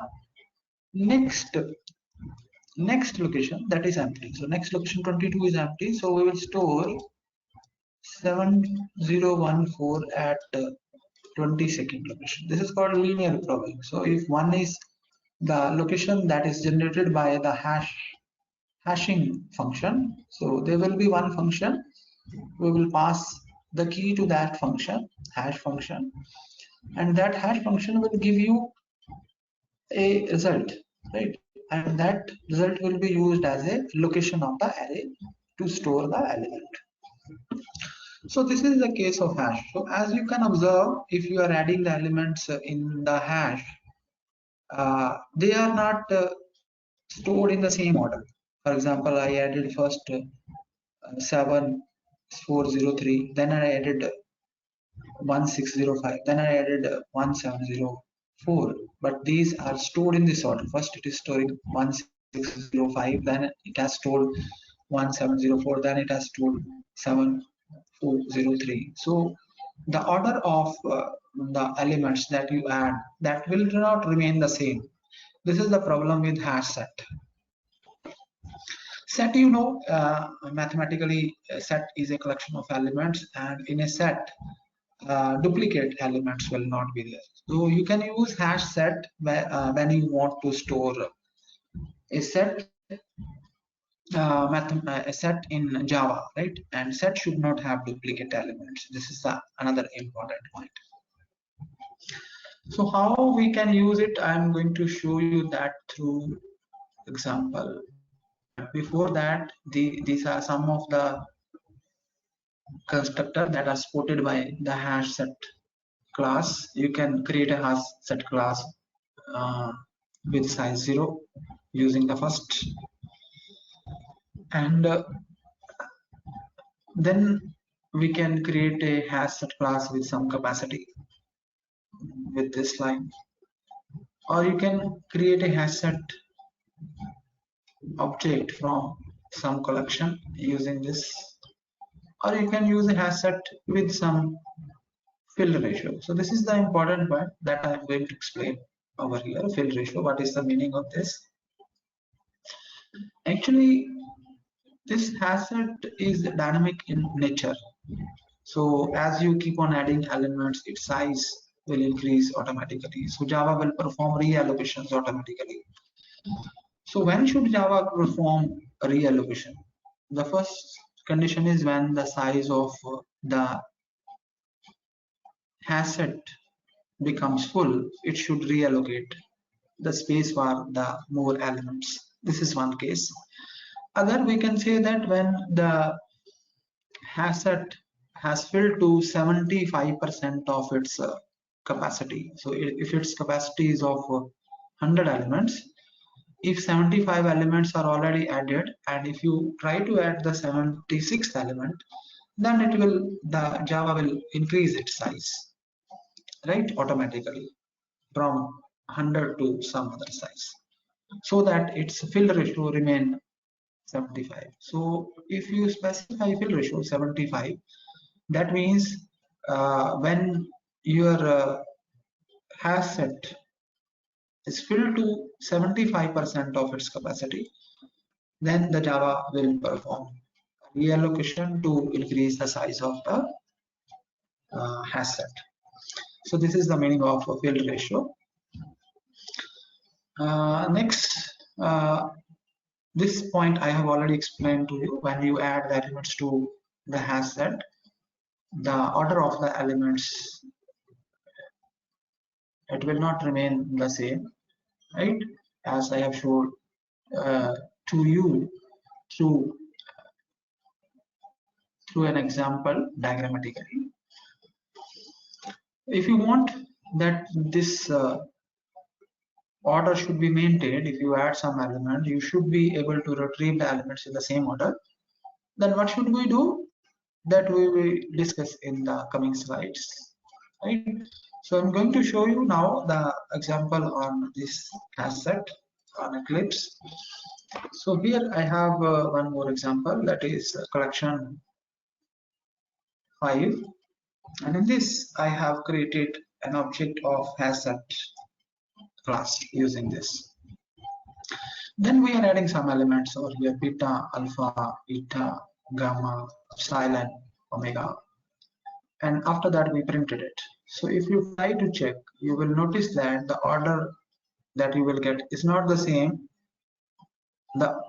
next location that is empty. So next location 22 is empty, so we will store 7014 at 22nd location. This is called linear probing. So if one is the location that is generated by the hashing function, so there will be one function, we will pass the key to that function, hash function, and that hash function will give you a result, right? And that result will be used as a location of the array to store the element. So this is the case of hash. So as you can observe, if you are adding the elements in the hash, they are not stored in the same order. For example, I added first 7403, then I added 1605, then I added 1704, but these are stored in this order. First it is storing 1605, then it has stored 1704, then it has stored 7403. So the order of the elements that you add, that will not remain the same. This is the problem with hash set. Set, you know, mathematically set is a collection of elements, and in a set duplicate elements will not be there. So you can use hash set when you want to store a set, a set in Java, right? And set should not have duplicate elements. This is another important point. So how we can use it, I'm going to show you that through example. But before that, these are some of the constructors that are supported by the hash set class. You can create a hash set class with size 0 using the first, and then we can create a hash set class with some capacity with this line, or you can create a hash set object from some collection using this, or you can use a hash set with some fill ratio. So this is the important part that I am going to explain over here. Fill ratio, what is the meaning of this? Actually, this hash set is dynamic in nature. So as you keep on adding elements, its size will increase automatically. So Java will perform reallocations automatically. So when should Java perform reallocation? the first condition is when the size of the hash set becomes full, it should reallocate the space for the more elements. This is one case. Other, we can say that when the hash set has filled to 75% of its capacity. So if its capacity is of 100 elements, if 75 elements are already added, and if you try to add the 76th element, then the Java will increase its size, right, automatically from 100 to some other size, so that its fill ratio remain 75. So if you specify fill ratio 75, that means when your hash set is filled to 75% of its capacity, then the Java will perform reallocation to increase the size of the hash set. So this is the meaning of fill ratio. Next, this point I have already explained to you. When you add the elements to the hash set, the order of the elements, it will not remain the same, right? As I have showed to you through an example diagrammatically. If you want that this order should be maintained, if you add some element, you should be able to retrieve the elements in the same order. Then what should we do? That we will discuss in the coming slides, right? So I'm going to show you now the example on this hash set on Eclipse. So here I have one more example, that is collection 5, and in this I have created an object of hash set class using this. Then we are adding some elements over here: beta, alpha, beta, gamma, psi, and omega. And after that we printed it. So if you try to check, you will notice that the order that you will get is not the same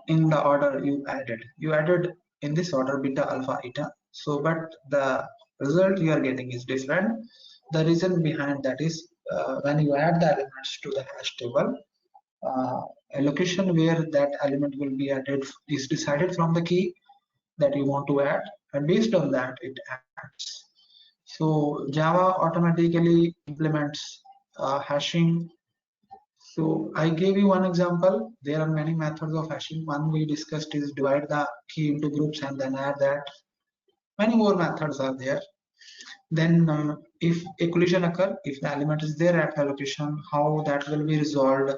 in the order you added. You added in this order beta, alpha, eta. So but the result you are getting is different. The reason behind that is when you add the elements to the hash table, a location where that element will be added is decided from the key that you want to add, and based on that it adds. So Java automatically implements hashing. So I gave you one example. There are many methods of hashing. One we discussed is divide the key into groups and then add that. Many more methods are there. Then if a collision occurs, if the element is there at the location, how that will be resolved.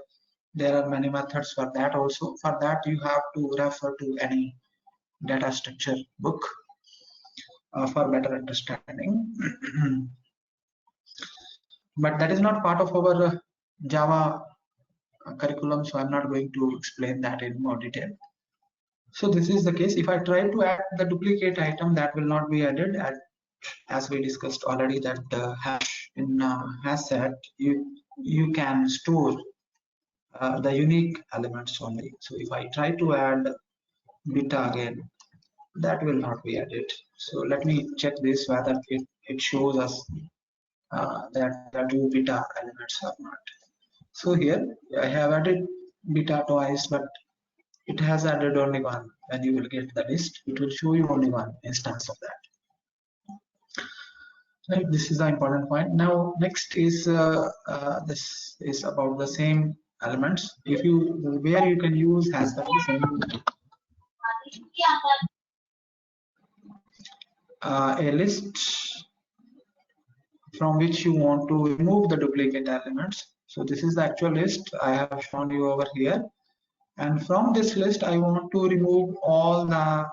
There are many methods for that also. For that you have to refer to any data structure book for better understanding. But that is not part of our Java curriculum, so I'm not going to explain that in more detail. So this is the case. If I try to add the duplicate item, that will not be added. As we discussed already, that hash in hash set, you can store the unique elements only. So if I try to add beta again, that will not be added. So let me check this whether it shows us that the two beta elements are not. So here I have added beta twice, but it has added only one. When you will get the list, it will show you only one instance of that. Right, this is the important point. Now next is this is about the same elements. If you where you can use has the same a list from which you want to remove the duplicate elements. So this is the actual list I have shown you over here, and from this list I want to remove all the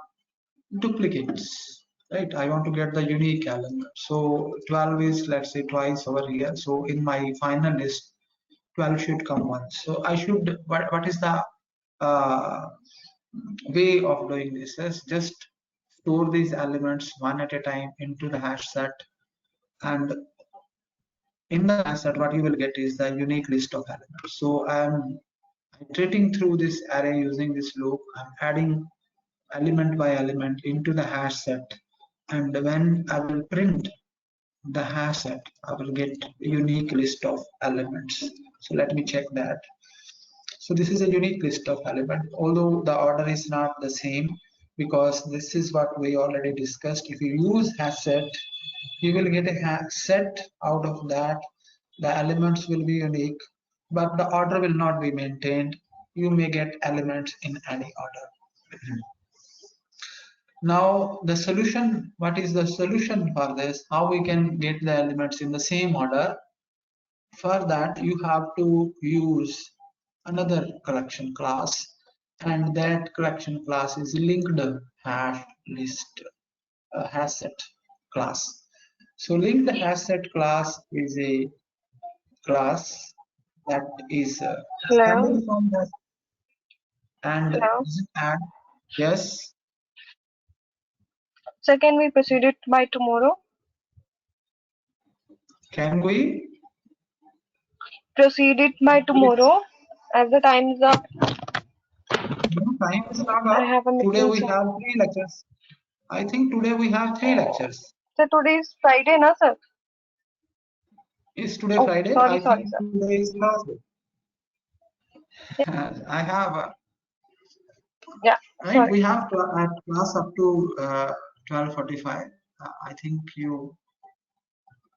duplicates, right? I want to get the unique element. So 12 is, let's say, twice over here. So in my final list 12 should come once. So I should, what is the way of doing this is just store these elements one at a time into the hash set, and in the hash set what you will get is the unique list of elements. So I'm iterating through this array using this loop. I'm adding element by element into the hash set, and when I will print the hash set, I will get unique list of elements. So let me check that. So this is a unique list of elements, although the order is not the same, because this is what we already discussed. If you use hash set, you will get a set out of that. The elements will be unique, but the order will not be maintained. You may get elements in any order. Now the solution, what is the solution for this? How we can get the elements in the same order? For that you have to use another collection class, and that collection class is linked hash list hash set class. So linked hash set class is a class that is Hello. extended from that and Hello. doesn't add. Yes, So can we proceed it by tomorrow? can we? Proceed it by tomorrow, as the time is up. No, time is not I up. have a Today meeting. we So, have three lectures. I think today we have three lectures. so today is Friday, na sir? Is today Oh, Friday? I sorry, think sorry, sir. today is Thursday. I have, Yeah, right? We sorry. have class up to 12:45. I think you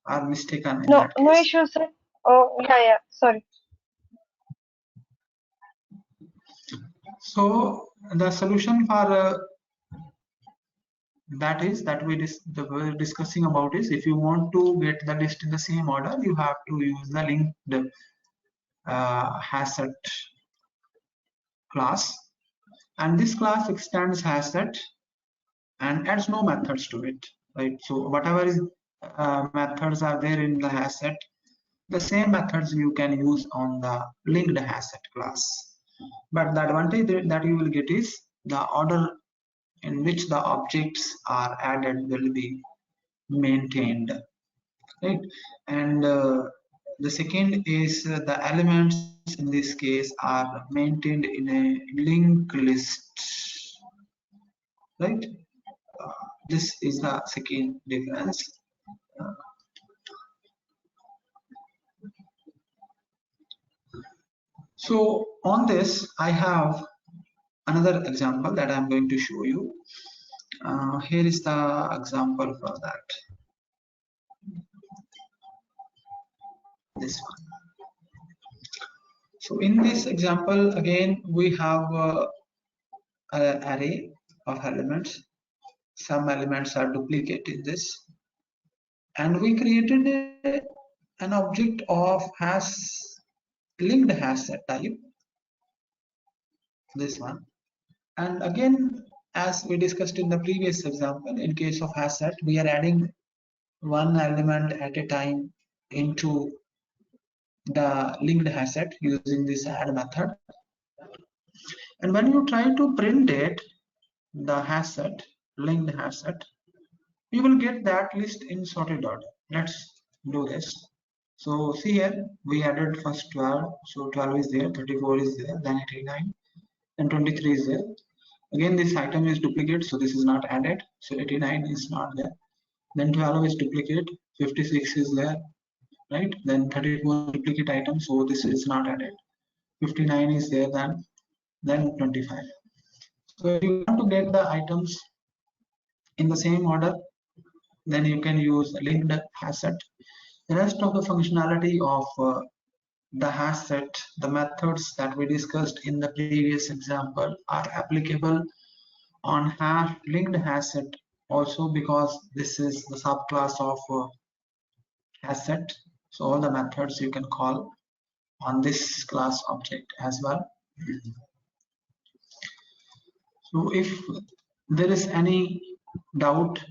are mistaken in No, that no case. issues, sir. Oh, yeah, yeah. Sorry. So the solution for that is that we're discussing about is, if you want to get the list in the same order, you have to use the linked hash set class, and this class extends hash set and adds no methods to it, right? So whatever is methods are there in the hash set, the same methods you can use on the linked hash set class. But the advantage that you will get is the order in which the objects are added will be maintained, right? And the second is the elements in this case are maintained in a linked list, right? This is the second difference. Uh, so on this, I have another example that I'm going to show you. Here is the example for that. This one. So in this example, again, we have an array of elements. Some elements are duplicate in this, and we created an object of hash linked hash set type, this one. And again, as we discussed in the previous example, in case of hash set, we are adding one element at a time into the linked hash set using this add method. And when you try to print it, the hash set, linked hash set, you will get that list in sorted order. Let's do this. So see here, we added first 12, so 12 is there, 34 is there, then 89, and 23 is there. Again, this item is duplicate, so this is not added, so 89 is not there. Then 12 is duplicate, 56 is there, right? Then 34 duplicate item, so this is not added. 59 is there, then 25. So if you want to get the items in the same order, then you can use linked hash set. The rest of the functionality of the hash set, the methods that we discussed in the previous example, are applicable on linked hash set also, because this is the subclass of hash set. So all the methods you can call on this class object as well. So if there is any doubt